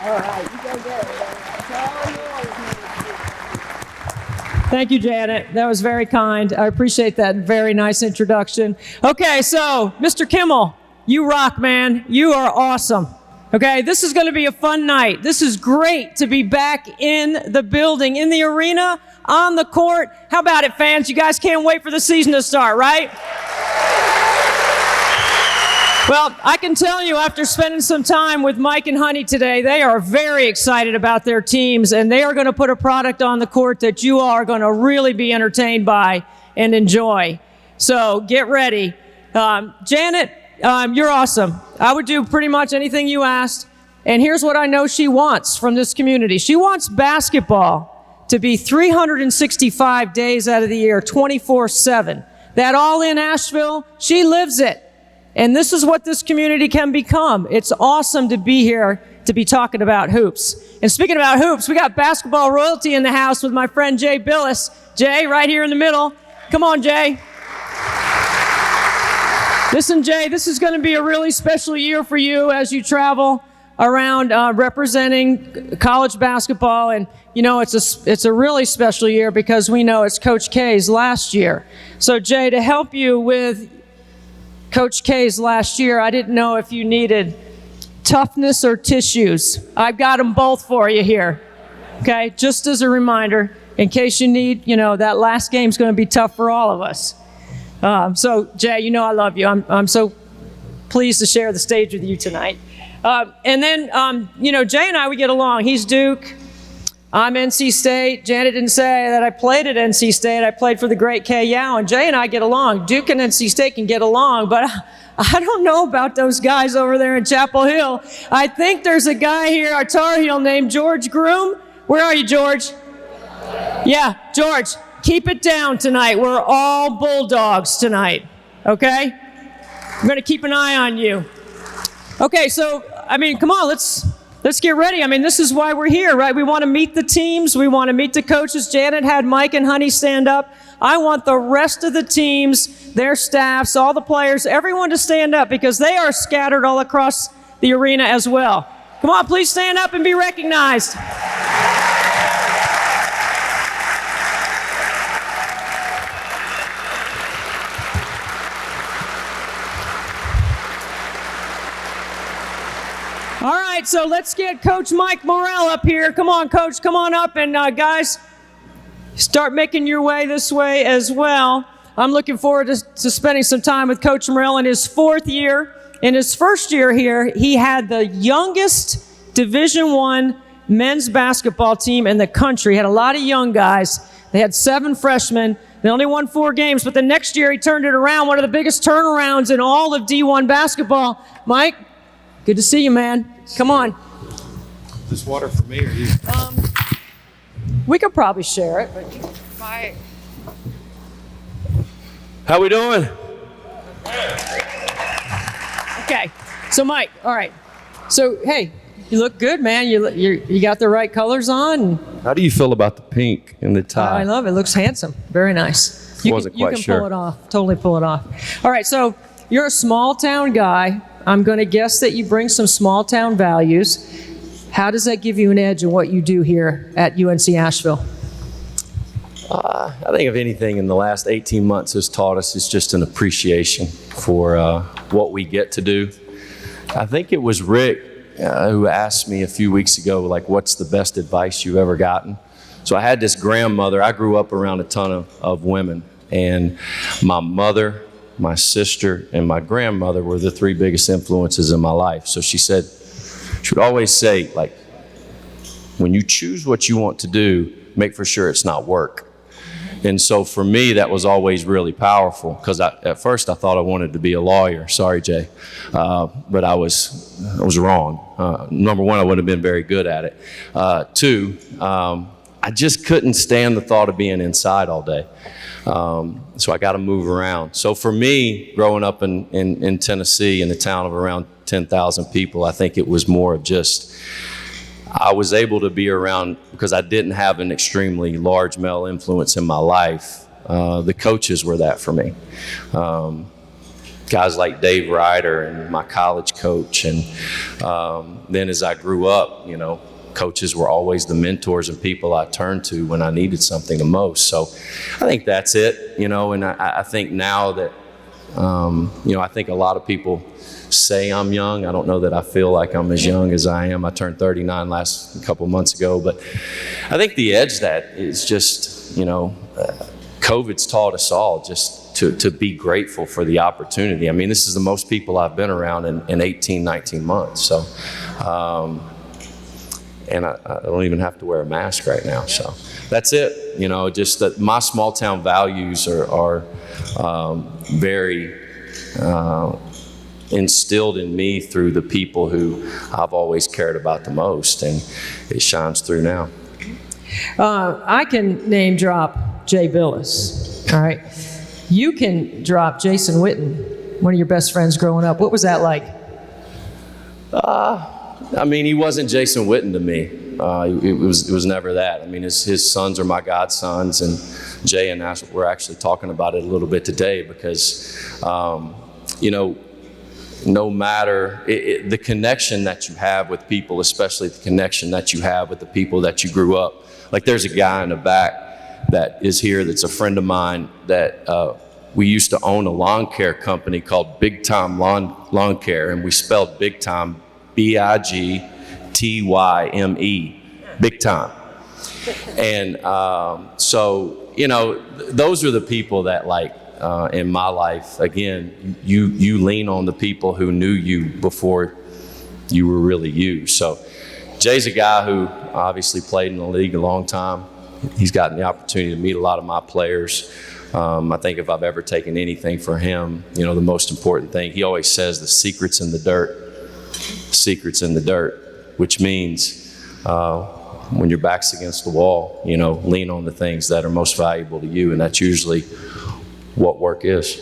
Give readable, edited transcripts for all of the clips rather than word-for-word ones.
All right, you go get it. It's all yours. Thank you, Janet. That was very kind. I appreciate that very nice introduction. Okay, so Mr. Kimmel, you rock, man. You are awesome. Okay, this is going to be a fun night. This is great to be back in the building, in the arena, on the court. How about it, fans? You guys can't wait for the season to start, right? Well, I can tell you after spending some time with Mike and Honey today, they are very excited about their teams, and they are going to put a product on the court that you all are going to really be entertained by and enjoy. So get ready. Janet, you're awesome. I would do pretty much anything you asked, and here's what I know she wants from this community. She wants basketball to be 365 days out of the year, 24/7. That all in Asheville, she lives it. And this is what this community can become. It's awesome to be here to be talking about hoops. And speaking about hoops, we got basketball royalty in the house with my friend Jay Billis. Jay, right here in the middle. Come on, Jay. Listen, Jay, this is going to be a really special year for you as you travel around representing college basketball. And, you know, it's a really special year because we know it's Coach K's last year. So, Jay, to help you with Coach K's last year, I didn't know if you needed toughness or tissues. I've got them both for you here, okay? Just as a reminder, in case you need, you know, that last game's going to be tough for all of us. So, Jay, you know I love you. I'm so pleased to share the stage with you tonight. And then, you know, Jay and I, we get along. He's Duke. I'm NC State. Janet didn't say that I played at NC State. I played for the great Kay Yow, and Jay and I get along. Duke and NC State can get along, but I don't know about those guys over there in Chapel Hill. I think there's a guy here, our Tar Heel, named George Groom. Where are you, George? Yeah, George, keep it down tonight. We're all Bulldogs tonight, okay? I'm going to keep an eye on you. Okay, so, I mean, come on, let's get ready. I mean, this is why we're here, right? We want to meet the teams. We want to meet the coaches. Janet had Mike and Honey stand up. I want the rest of the teams, their staffs, all the players, everyone to stand up because they are scattered all across the arena as well. Come on, please stand up and be recognized. All right, so let's get Coach Mike Morrell up here. Come on, Coach, come on up. And guys, start making your way this way as well. I'm looking forward to spending some time with Coach Morrell in his fourth year. In his first year here, he had the youngest Division I men's basketball team in the country. He had a lot of young guys. They had 7 freshmen. They only won 4 games, but the next year he turned it around, one of the biggest turnarounds in all of D1 basketball. Mike? Good to see you, man. Come on. This water for me or you? We could probably share it, but Mike. How we doing? okay. So, Mike, all right. So, hey, you look good, man. You got the right colors on. How do you feel about the pink and the tie? I love it. It looks handsome. Very nice. You Wasn't can quite sure. pull it off. Totally pull it off. All right. So, you're a small town guy. I'm going to guess that you bring some small town values. How does that give you an edge in what you do here at UNC Asheville? I think if anything in the last 18 months has taught us is just an appreciation for what we get to do. I think it was Rick who asked me a few weeks ago, like, what's the best advice you've ever gotten? So I had this grandmother. I grew up around a ton of women, and my mother, my sister, and my grandmother were the 3 biggest influences in my life. So she would always say, like, when you choose what you want to do, make for sure it's not work. And so for me, that was always really powerful because at first I thought I wanted to be a lawyer. Sorry, Jay. But I was wrong. Number one, I wouldn't have been very good at it. 2, I just couldn't stand the thought of being inside all day. So I got to move around. So for me, growing up in Tennessee, in a town of around 10,000 people, I think it was more of just, I was able to be around, because I didn't have an extremely large male influence in my life. The coaches were that for me. guys like Dave Ryder and my college coach. And then as I grew up, coaches were always the mentors and people I turned to when I needed something the most. So I think that's it, and I think now that, I think a lot of people say I'm young. I don't know that I feel like I'm as young as I am. I turned 39 a couple months ago, but I think the edge that is just, COVID's taught us all just to be grateful for the opportunity. I mean, this is the most people I've been around in 18, 19 months. So, and I don't even have to wear a mask right now. So that's it. Just that my small town values are very instilled in me through the people who I've always cared about the most, and it shines through now. I can name drop Jay Billis. All right. You can drop Jason Witten, one of your best friends growing up. What was that like? I mean, he wasn't Jason Witten to me. It was never that. I mean, his sons are my godsons, and Jay and Ash, we're actually talking about it a little bit today because, no matter the connection that you have with people, especially the connection that you have with the people that you grew up. Like there's a guy in the back that is here that's a friend of mine that we used to own a lawn care company called Big Time Lawn Care, and we spelled Big Time Bigtyme, Big Time. And so, those are the people that in my life, again, you lean on the people who knew you before you were really you. So Jay's a guy who obviously played in the league a long time. He's gotten the opportunity to meet a lot of my players. I think if I've ever taken anything from him, the most important thing, he always says the secret's in the dirt. Secret's in the dirt, which means when your back's against the wall, lean on the things that are most valuable to you, and that's usually what work is.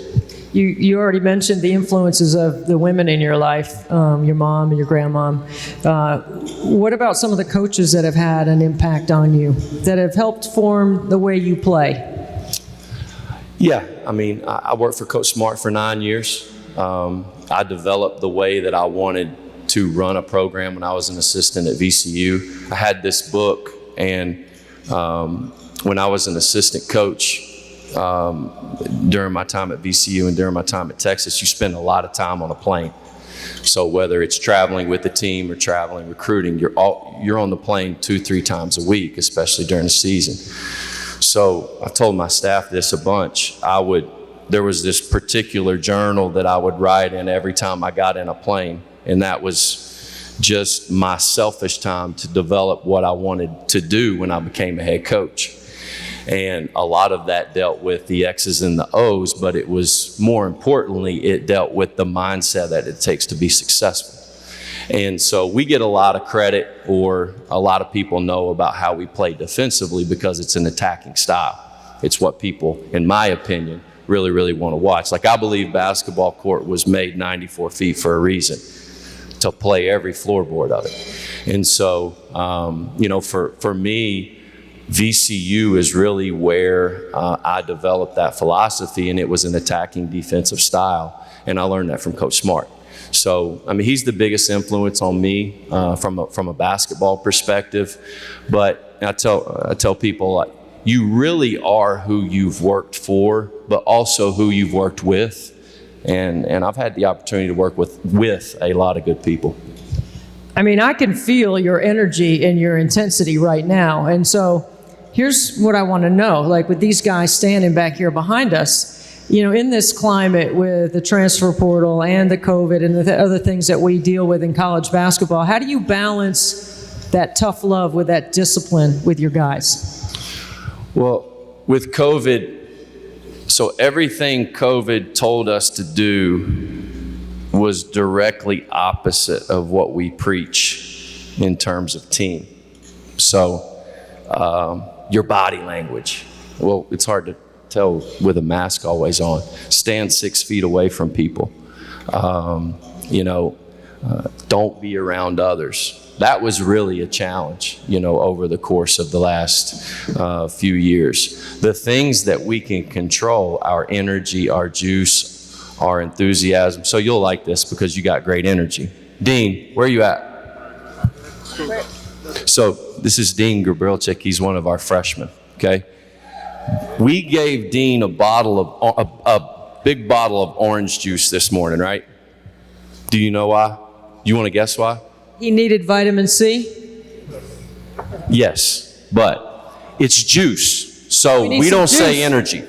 You already mentioned the influences of the women in your life, your mom and your grandmom. What about some of the coaches that have had an impact on you, that have helped form the way you play? Yeah, I mean, I worked for Coach Smart for 9 years. I developed the way that I wanted to run a program when I was an assistant at VCU. I had this book, and when I was an assistant coach, during my time at VCU and during my time at Texas, you spend a lot of time on a plane. So whether it's traveling with the team or traveling recruiting, you're on the plane 2-3 times a week, especially during the season. So I told my staff this a bunch. There was this particular journal that I would write in every time I got in a plane, and that was just my selfish time to develop what I wanted to do when I became a head coach. And a lot of that dealt with the X's and the O's, but it was more importantly, it dealt with the mindset that it takes to be successful. And so we get a lot of credit, or a lot of people know about how we play defensively because it's an attacking style. It's what people, in my opinion, really, really want to watch. Like, I believe basketball court was made 94 feet for a reason, to play every floorboard of it. And so, for me, VCU is really where I developed that philosophy, and it was an attacking defensive style, and I learned that from Coach Smart. So, I mean, he's the biggest influence on me from a basketball perspective. But I tell people, like, you really are who you've worked for, but also who you've worked with. And I've had the opportunity to work with a lot of good people. I mean, I can feel your energy and your intensity right now. And so here's what I want to know. Like, with these guys standing back here behind us, in this climate with the transfer portal and the COVID and the other things that we deal with in college basketball, how do you balance that tough love with that discipline with your guys? Well, with COVID, so everything COVID told us to do was directly opposite of what we preach in terms of team. So your body language, well, it's hard to tell with a mask always on. Stand 6 feet away from people. Don't be around others. That was really a challenge, over the course of the last few years. The things that we can control, our energy, our juice, our enthusiasm. So you'll like this because you got great energy. Dean, where are you at? So this is Dean Gerbrick. He's one of our freshmen, okay? We gave Dean a big bottle of orange juice this morning, right? Do you know why? You want to guess why? He needed vitamin C. Yes, but it's juice. So we don't say energy.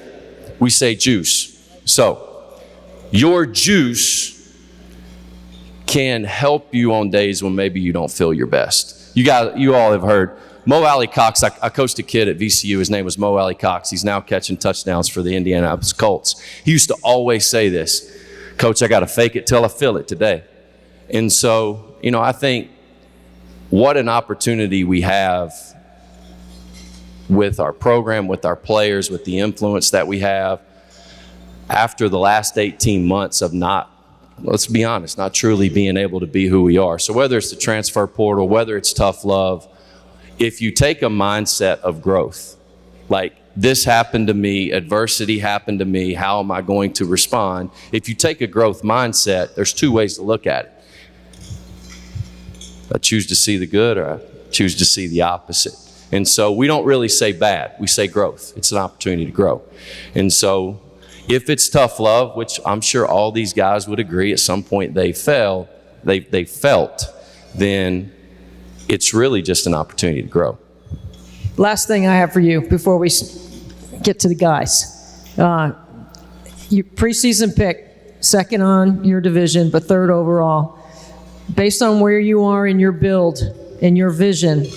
We say juice. So your juice can help you on days when maybe you don't feel your best. You all have heard Mo Alley Cox. I coached a kid at VCU. His name was Mo Alley Cox. He's now catching touchdowns for the Indianapolis Colts. He used to always say this, Coach, I got to fake it till I feel it today. And so, I think what an opportunity we have with our program, with our players, with the influence that we have after the last 18 months of let's be honest, not truly being able to be who we are. So whether it's the transfer portal, whether it's tough love, if you take a mindset of growth, like this happened to me, adversity happened to me, how am I going to respond? If you take a growth mindset, there's two ways to look at it. I choose to see the good or I choose to see the opposite. And so we don't really say bad, we say growth. It's an opportunity to grow. And so if it's tough love, which I'm sure all these guys would agree at some point they felt, then it's really just an opportunity to grow. Last thing I have for you before we get to the guys. You preseason pick, second on your division, but third overall. Based on where you are in your build and your vision,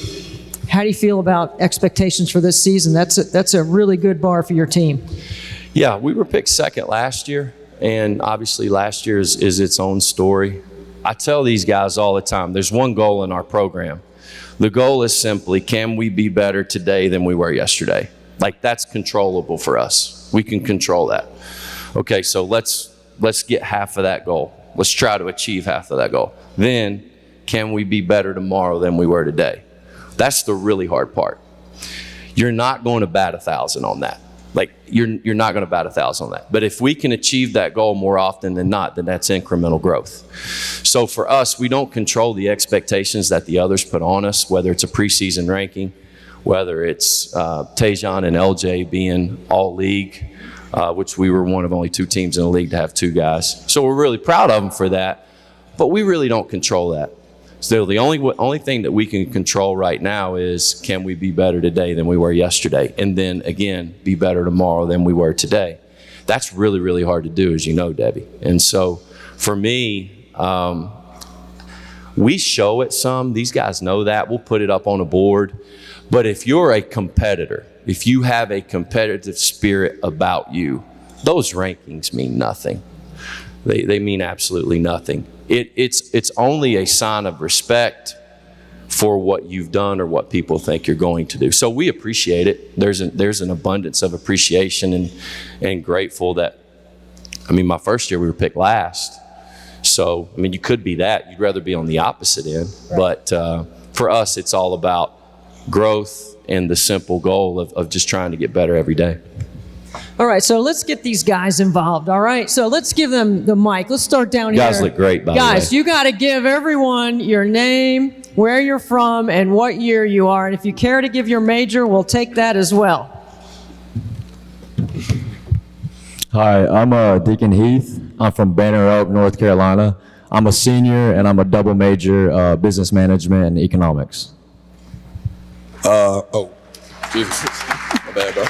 how do you feel about expectations for this season? That's a really good bar for your team. Yeah, we were picked second last year, and obviously last year is its own story. I tell these guys all the time, there's one goal in our program. The goal is simply, can we be better today than we were yesterday? Like, that's controllable for us. We can control that. Okay, so let's get half of that goal. Let's try to achieve half of that goal. Then, can we be better tomorrow than we were today? That's the really hard part. You're not going to bat 1,000 on that. Like, you're not going to bat 1,000 on that. But if we can achieve that goal more often than not, then that's incremental growth. So for us, we don't control the expectations that the others put on us, whether it's a preseason ranking, whether it's Tajon and LJ being all league, which we were one of only 2 teams in the league to have 2 guys. So we're really proud of them for that, but we really don't control that. So the only thing that we can control right now is, can we be better today than we were yesterday? And then again, be better tomorrow than we were today. That's really, really hard to do, as you know, Debbie. And so for me, we show it some. These guys know that. We'll put it up on a board. But if you're a competitor, if you have a competitive spirit about you, those rankings mean nothing. They mean absolutely nothing. It's only a sign of respect for what you've done or what people think you're going to do. So we appreciate it. There's an abundance of appreciation and grateful that, my first year we were picked last. So, you could be that. You'd rather be on the opposite end. Right. But for us, it's all about growth and the simple goal of just trying to get better every day. All right, so let's get these guys involved, all right? So let's give them the mic. Let's start down here. You guys look great, by the way. Guys, you got to give everyone your name, where you're from, and what year you are. And if you care to give your major, we'll take that as well. Hi, I'm Deacon Heath. I'm from Banner Oak, North Carolina. I'm a senior, and I'm a double major, business management and economics. Jesus. My bad, bro.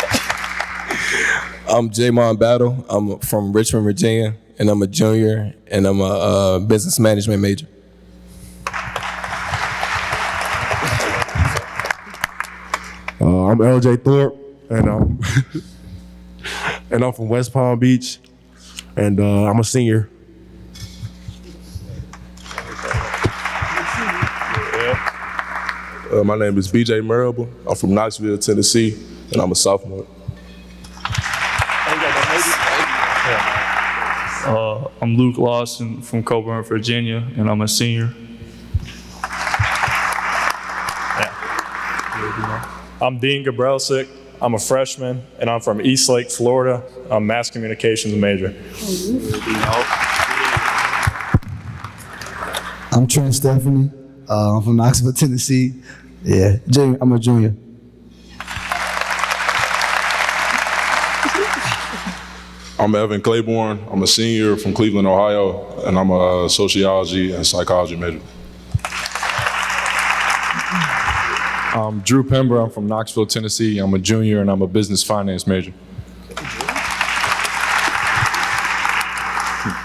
I'm Jamon Battle. I'm from Richmond, Virginia, and I'm a junior, and I'm a business management major. I'm LJ Thorpe, and I'm from West Palm Beach, and I'm a senior. My name is BJ Marable. I'm from Knoxville, Tennessee, and I'm a sophomore. I'm Luke Lawson from Coburn, Virginia, and I'm a senior. I'm Dean Gerbrick. I'm a freshman, and I'm from Eastlake, Florida. I'm mass communications major. I'm Trent Stephanie. I'm from Knoxville, Tennessee. Yeah, I'm a junior. I'm Evan Claiborne. I'm a senior from Cleveland, Ohio, and I'm a sociology and psychology major. Drew Pember. I'm from Knoxville, Tennessee. I'm a junior and I'm a business finance major.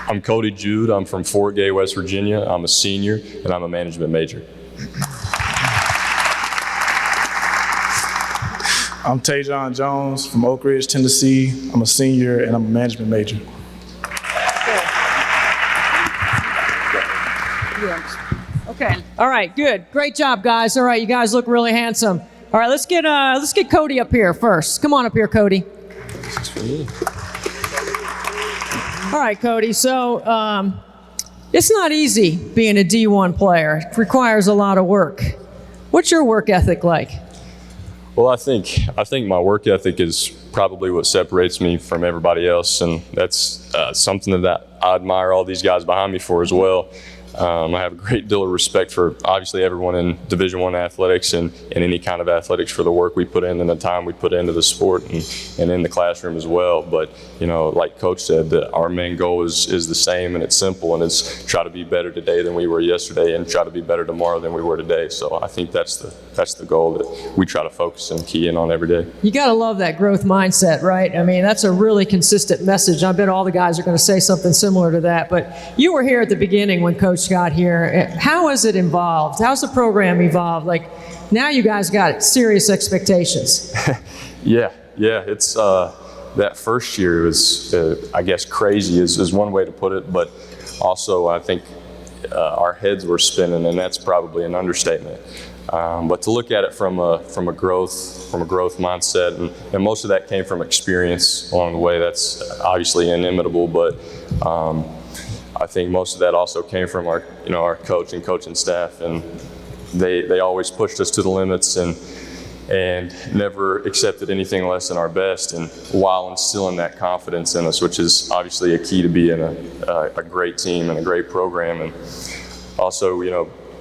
I'm Cody Jude. I'm from Fort Gay, West Virginia. I'm a senior and I'm a management major. I'm Tajon Jones from Oak Ridge, Tennessee. I'm a senior and I'm a management major. Okay. All right. Good. Great job, guys. All right. You guys look really handsome. All right. Let's get Cody up here first. Come on up here, Cody. All right, Cody. So it's not easy being a D1 player. It requires a lot of work. What's your work ethic like? Well, I think my work ethic is probably what separates me from everybody else, and that's something that I admire all these guys behind me for as well. I have a great deal of respect for obviously everyone in Division I athletics and any kind of athletics for the work we put in and the time we put into the sport and in the classroom as well. But, you know, like Coach said, that our main goal is the same, and it's simple, and it's try to be better today than we were yesterday and try to be better tomorrow than we were today. So I think that's the goal that we try to focus and key in on every day. You got to love that growth mindset, right? I mean, that's a really consistent message. I bet all the guys are going to say something similar to that. But you were here at the beginning when Coach got here. How has it evolved? How's the program evolved? Like, now you guys got serious expectations. Yeah. It's that first year was, I guess, crazy is one way to put it. But also, I think our heads were spinning, and that's probably an understatement. But to look at it from a growth mindset, and most of that came from experience along the way. That's obviously inimitable, but I think most of that also came from our coach and coaching staff, and they always pushed us to the limits and never accepted anything less than our best, and while instilling that confidence in us, which is obviously a key to being a great team and a great program. And also,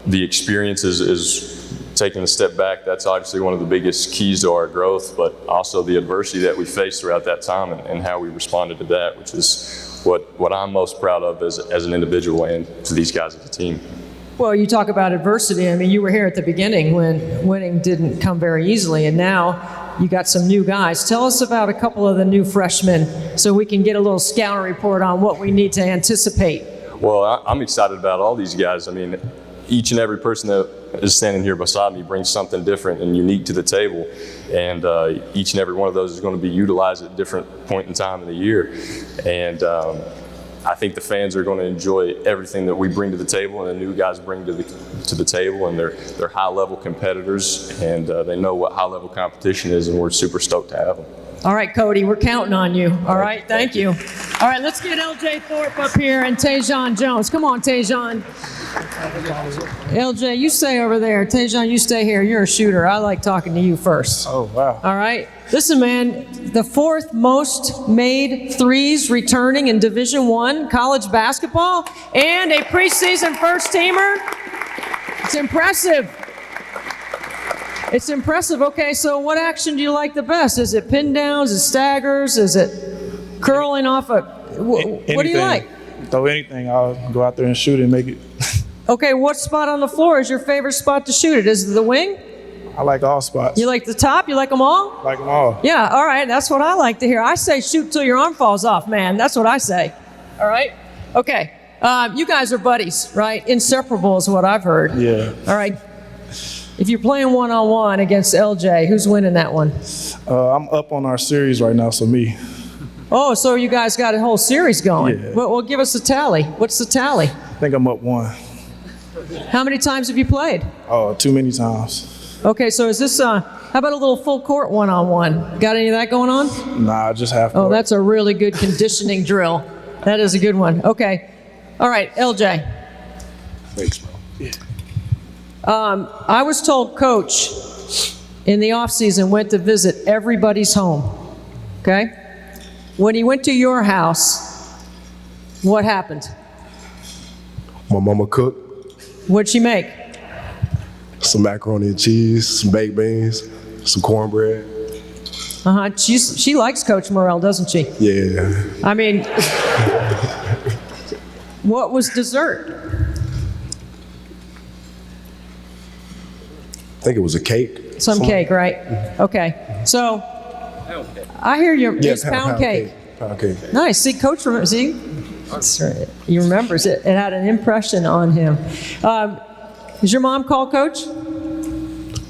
the experience is taking a step back. That's obviously one of the biggest keys to our growth, but also the adversity that we faced throughout that time and how we responded to that, which is what I'm most proud of as an individual and to these guys as a team. Well, you talk about adversity. I mean, you were here at the beginning when winning didn't come very easily, and now you got some new guys. Tell us about a couple of the new freshmen so we can get a little scouting report on what we need to anticipate. Well, I'm excited about all these guys. I mean, each and every person that is standing here beside me brings something different and unique to the table, and each and every one of those is going to be utilized at a different point in time in the year. And I think the fans are going to enjoy everything that we bring to the table and the new guys bring to the table, and they're high-level competitors, and they know what high-level competition is, and we're super stoked to have them. All right, Cody, we're counting on you. All right, thank you. All right, let's get LJ Thorpe up here and Tajon Jones. Come on, Tajon. LJ, you stay over there. Tajon, you stay here. You're a shooter. I like talking to you first. Oh, wow. All right. Listen, man, the fourth most made threes returning in Division I college basketball and a preseason first teamer. It's impressive. It's impressive. Okay, so what action do you like the best? Is it pin downs? Is it staggers? Is it curling off a... What do you like? Throw anything. I'll go out there and shoot and make it. Okay, what spot on the floor is your favorite spot to shoot it? Is it the wing? I like all spots. You like the top? You like them all? Like them all. Yeah, all right. That's what I like to hear. I say shoot till your arm falls off, man. That's what I say. All right? Okay. You guys are buddies, right? Inseparable is what I've heard. Yeah. All right. If you're playing one-on-one against LJ, who's winning that one? I'm up on our series right now, so me. Oh, so you guys got a whole series going. Yeah. Well, give us a tally. What's the tally? I think I'm up 1. How many times have you played? Oh, too many times. Okay, so is this, how about a little full court one-on-one? Got any of that going on? Nah, just half court. Oh, that's a really good conditioning drill. That is a good one. Okay. All right, LJ. Thanks, bro. Yeah. I was told Coach in the off season went to visit everybody's home. Okay? When he went to your house, what happened? My mama cooked What'd she make? some macaroni and cheese, some baked beans, some cornbread. She likes Coach Morrell, doesn't she? Yeah. I mean, what was dessert? I think it was a cake. Some cake, right? Okay. So, I hear it's pound cake. Pound cake. Nice. See, Coach, see? That's right. He remembers it. It had an impression on him. Does your mom call Coach?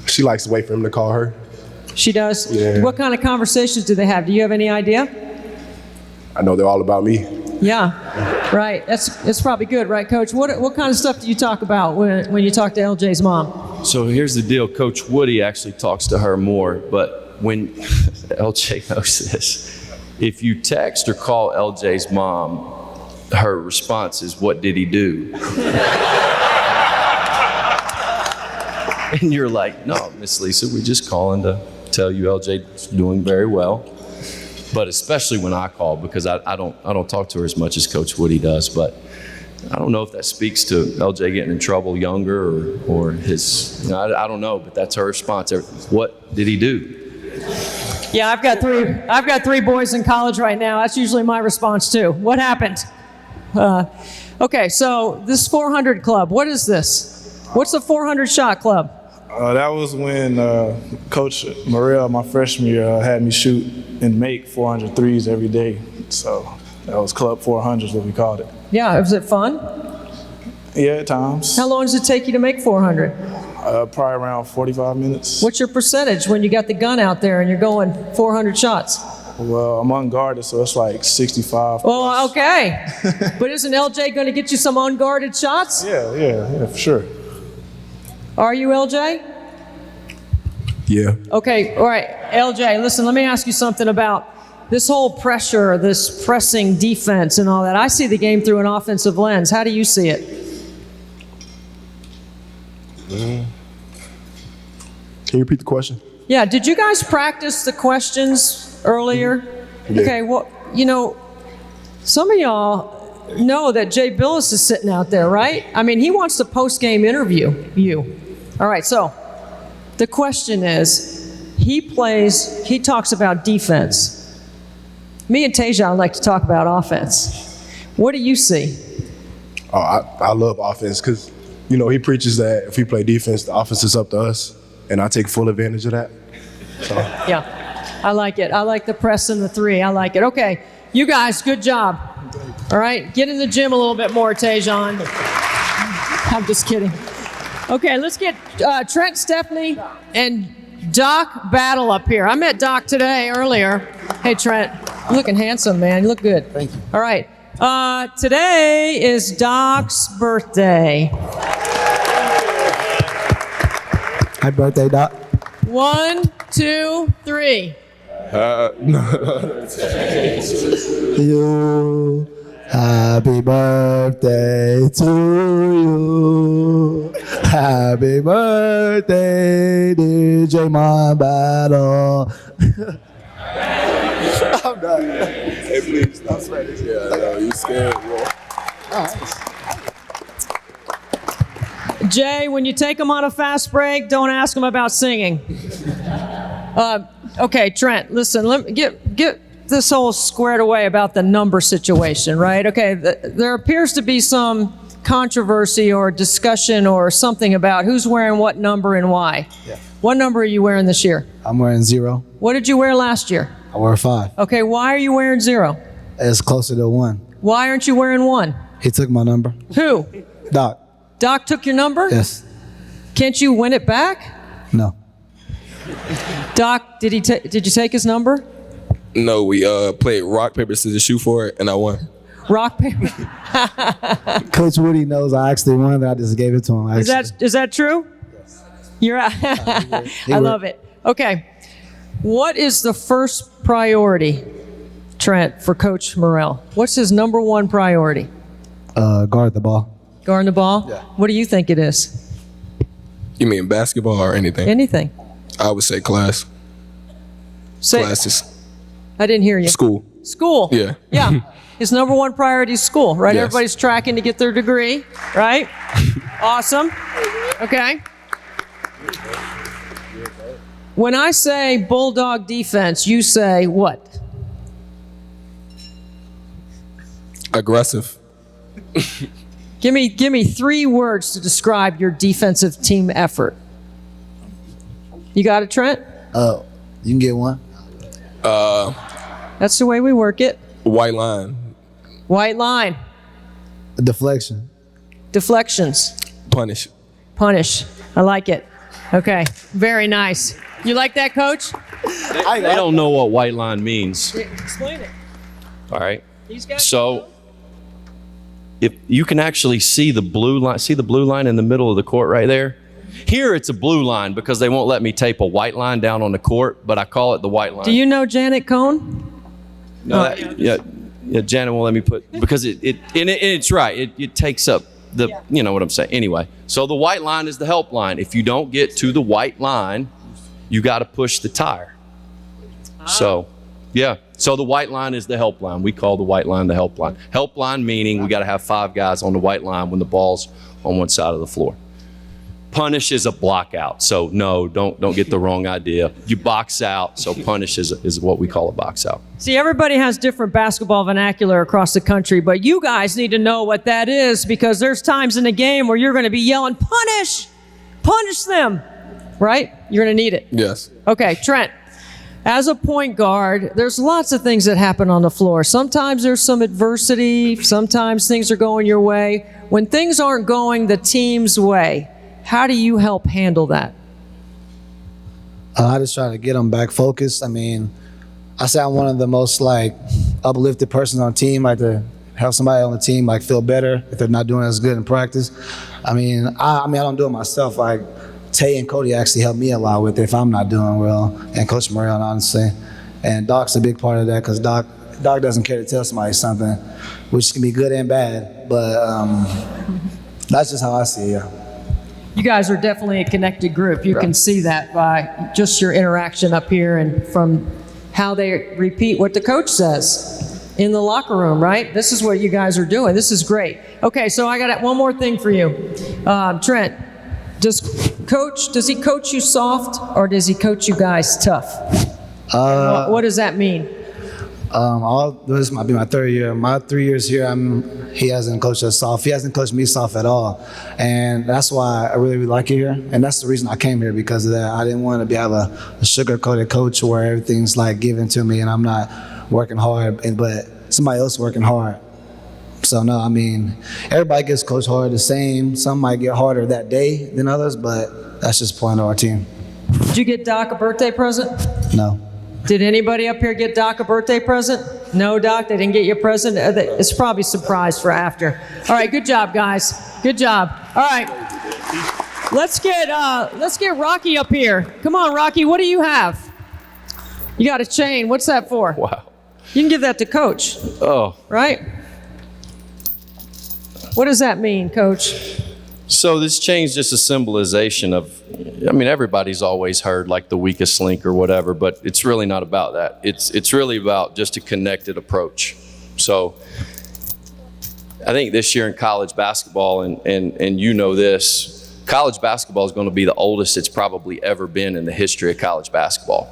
She likes to wait for him to call her. She does? Yeah. What kind of conversations do they have? Do you have any idea? I know they're all about me. Yeah, right. It's probably good, right, Coach? What kind of stuff do you talk about when you talk to LJ's mom? So here's the deal. Coach Woody actually talks to her more, but when LJ knows this, if you text or call LJ's mom, her response is, "What did he do?" And you're like, "No, Miss Lisa, we're just calling to tell you LJ's doing very well." But especially when I call, because I don't talk to her as much as Coach Woody does. But I don't know if that speaks to LJ getting in trouble younger or his. I don't know, but that's her response. What did he do? Yeah, I've got three boys in college right now. That's usually my response too. What happened? Okay, so this 400 club. What is this? What's the 400 shot club? That was when Coach Morrell, my freshman year, had me shoot and make 400 threes every day. So that was Club 400 is what we called it. Yeah, was it fun? Yeah, at times. How long does it take you to make 400? Probably around 45 minutes. What's your percentage when you got the gun out there and you're going 400 shots? Well, I'm unguarded, so it's like 65. Well, okay. But isn't LJ going to get you some unguarded shots? Yeah, for sure. Are you, LJ? Yeah. Okay, all right. LJ, listen, let me ask you something about this whole pressure, this pressing defense and all that. I see the game through an offensive lens. How do you see it? Can you repeat the question? Yeah, did you guys practice the questions earlier? Yeah. Okay, well, some of y'all know that Jay Billis is sitting out there, right? I mean, he wants to post-game interview you. All right, so the question is, he talks about defense. Me and Tajon like to talk about offense. What do you see? Oh, I love offense because, he preaches that if we play defense, the offense is up to us, and I take full advantage of that. So. Yeah, I like it. I like the press and the three. I like it. Okay, you guys, good job. All right, get in the gym a little bit more, Tajon. I'm just kidding. Okay, let's get Trent, Stephanie, and Doc Battle up here. I met Doc earlier. Hey, Trent, you're looking handsome, man. You look good. Thank you. All right, today is Doc's birthday. Happy birthday, Doc. 1, 2, 3. You. Happy birthday to you. Happy birthday, dear J-Mon Battle. I'm done. Hey, please stop sweating. Yeah, I know. You scared, bro. Jay, when you take them on a fast break, don't ask them about singing. Okay, Trent, listen, let me get this whole squared away about the number situation, right? Okay, there appears to be some controversy or discussion or something about who's wearing what number and why. Yeah. What number are you wearing this year? I'm wearing 0. What did you wear last year? I wear 5. Okay, why are you wearing 0? It's closer to 1. Why aren't you wearing 1? He took my number. Who? Doc. Doc took your number? Yes. Can't you win it back? No. Doc, did you take his number? No, we played rock, paper, scissors, shoot for it, and I won. Rock, paper. Coach Woody knows I actually won, but I just gave it to him. Is that true? Yes. You're right. I love it. Okay. What is the first priority, Trent, for Coach Morrell? What's his number one priority? Guard the ball. Guarding the ball? Yeah. What do you think it is? You mean basketball or anything? Anything. I would say class. Say, Classes. I didn't hear you. School. School. Yeah. Yeah. His number one priority is school, right? Yes. Everybody's tracking to get their degree, right? Awesome. Okay. When I say Bulldog defense, you say what? Aggressive. Give me 3 words to describe your defensive team effort. You got it, Trent? You can get one. That's the way we work it. White line. White line. A deflection. Deflections. Punish. Punish. I like it. Okay. Very nice. You like that, Coach? They don't know what white line means. Explain it. All right. These guys. So if you can actually see the blue line in the middle of the court right there? Here it's a blue line because they won't let me tape a white line down on the court, but I call it the white line. Do you know Janet Cohn? No, yeah, Janet won't let me put, because it's right. It takes up the, you know what I'm saying. Anyway, so the white line is the help line. If you don't get to the white line, you got to push the tire. So, yeah. So the white line is the help line. We call the white line the help line. Help line meaning we got to have 5 guys on the white line when the ball's on one side of the floor. Punish is a block out. So no, don't get the wrong idea. You box out. So punish is what we call a box out. See, everybody has different basketball vernacular across the country, but you guys need to know what that is, because there's times in the game where you're going to be yelling, punish, punish them, right? You're going to need it. Yes. Okay, Trent. As a point guard, there's lots of things that happen on the floor. Sometimes there's some adversity. Sometimes things are going your way. When things aren't going the team's way, how do you help handle that? I just try to get them back focused. I mean, I say I'm one of the most uplifted persons on the team. Like to help somebody on the team feel better if they're not doing as good in practice. I mean, I don't do it myself. Like Tay and Cody actually help me a lot with it if I'm not doing well, and Coach Morrell, honestly. And Doc's a big part of that, because Doc doesn't care to tell somebody something, which can be good and bad. But that's just how I see it. Yeah. You guys are definitely a connected group. You can see that by just your interaction up here and from how they repeat what the coach says in the locker room, right? This is what you guys are doing. This is great. Okay, so I got one more thing for you. Trent, does he coach you soft, or does he coach you guys tough? What does that mean? This might be my 3rd year. My 3 years here, he hasn't coached us soft. He hasn't coached me soft at all. And that's why I really like it here. And that's the reason I came here, because of that. I didn't want to have a sugar-coated coach where everything's given to me and I'm not working hard, but somebody else working hard. So no, I mean, everybody gets coached hard the same. Some might get harder that day than others, but that's just part of our team. Did you get Doc a birthday present? No. Did anybody up here get Doc a birthday present? No, Doc, they didn't get you a present? It's probably a surprise for after. All right, good job, guys. Good job. All right. Let's get Rocky up here. Come on, Rocky, what do you have? You got a chain. What's that for? Wow. You can give that to Coach. Oh. Right? What does that mean, Coach? So this chain's just a symbolization of, I mean, everybody's always heard the weakest link or whatever, but it's really not about that. It's really about just a connected approach. So I think this year in college basketball, and you know this, college basketball is going to be the oldest it's probably ever been in the history of college basketball.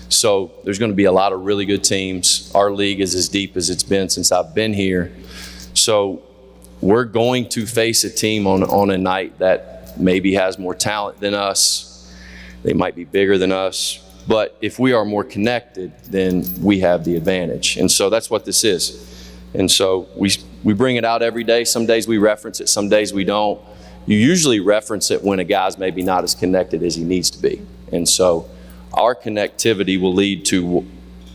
So there's going to be a lot of really good teams. Our league is as deep as it's been since I've been here. So we're going to face a team on a night that maybe has more talent than us. They might be bigger than us. But if we are more connected, then we have the advantage. And so that's what this is. And so we bring it out every day. Some days we reference it, some days we don't. You usually reference it when a guy's maybe not as connected as he needs to be. And so our connectivity will lead to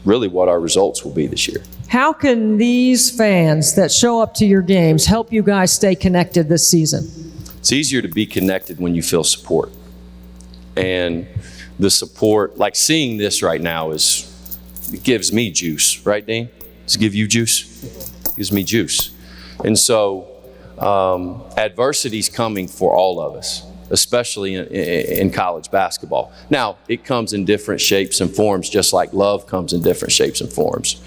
really what our results will be this year. How can these fans that show up to your games help you guys stay connected this season? It's easier to be connected when you feel support. And the support, seeing this right now, it gives me juice, right, Dean? Does it give you juice? It gives me juice. And so adversity's coming for all of us. especially in college basketball. Now, it comes in different shapes and forms, just like love comes in different shapes and forms.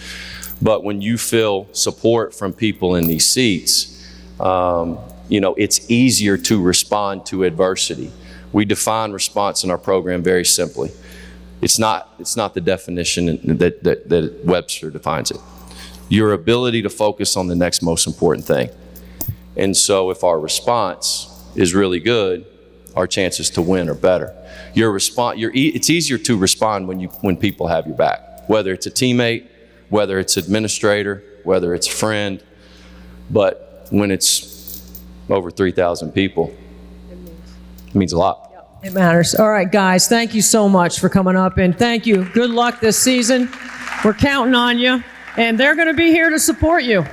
But when you feel support from people in these seats, it's easier to respond to adversity. We define response in our program very simply. It's not the definition that Webster defines it. Your ability to focus on the next most important thing. And so if our response is really good, our chances to win are better. It's easier to respond when people have your back, whether it's a teammate, whether it's administrator, whether it's a friend. But when it's over 3,000 people, it means a lot. It matters. All right, guys, thank you so much for coming up, and thank you. Good luck this season. We're counting on you, and they're going to be here to support you.